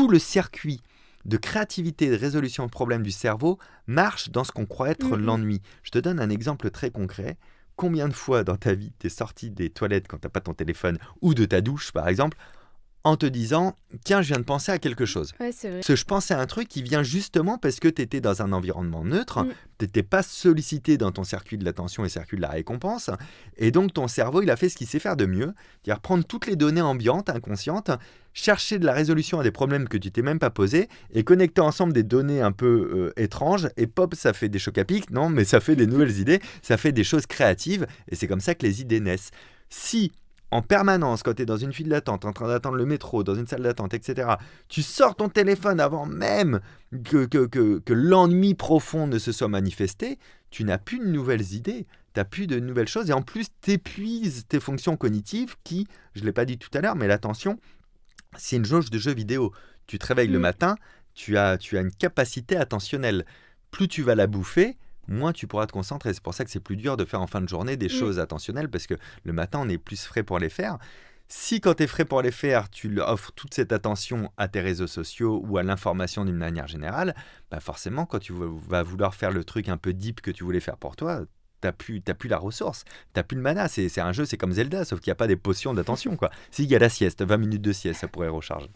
tout le circuit de créativité et de résolution de problèmes du cerveau marche dans ce qu'on croit être l'ennui. Je te donne un exemple très concret. Combien de fois dans ta vie t'es sorti des toilettes quand t'as pas ton téléphone ou de ta douche par exemple en te disant « Tiens, je viens de penser à quelque chose ». Ouais, c'est vrai. Parce que je pensais à un truc qui vient justement parce que tu étais dans un environnement neutre, Mm. tu n'étais pas sollicité dans ton circuit de l'attention et circuit de la récompense, et donc ton cerveau, il a fait ce qu'il sait faire de mieux, c'est-à-dire prendre toutes les données ambiantes, inconscientes, chercher de la résolution à des problèmes que tu t'es même pas posés, et connecter ensemble des données un peu étranges, et pop, ça fait des chocs à pic, non, mais ça fait des nouvelles idées, ça fait des choses créatives, et c'est comme ça que les idées naissent. Si en permanence, quand tu es dans une file d'attente, en train d'attendre le métro, dans une salle d'attente, etc., tu sors ton téléphone avant même que l'ennui profond ne se soit manifesté, tu n'as plus de nouvelles idées, tu n'as plus de nouvelles choses, et en plus, tu épuises tes fonctions cognitives qui, je ne l'ai pas dit tout à l'heure, mais l'attention, c'est une jauge de jeu vidéo. Tu te réveilles le matin, tu as une capacité attentionnelle. Plus tu vas la bouffer, moins tu pourras te concentrer. C'est pour ça que c'est plus dur de faire en fin de journée des choses attentionnelles, parce que le matin, on est plus frais pour les faire. Si quand tu es frais pour les faire, tu offres toute cette attention à tes réseaux sociaux ou à l'information d'une manière générale, bah forcément, quand tu vas vouloir faire le truc un peu deep que tu voulais faire pour toi, t'as plus la ressource, t'as plus le mana. C'est un jeu, c'est comme Zelda, sauf qu'il n'y a pas des potions d'attention, quoi. Si, il y a la sieste, 20 minutes de sieste, ça pourrait recharger.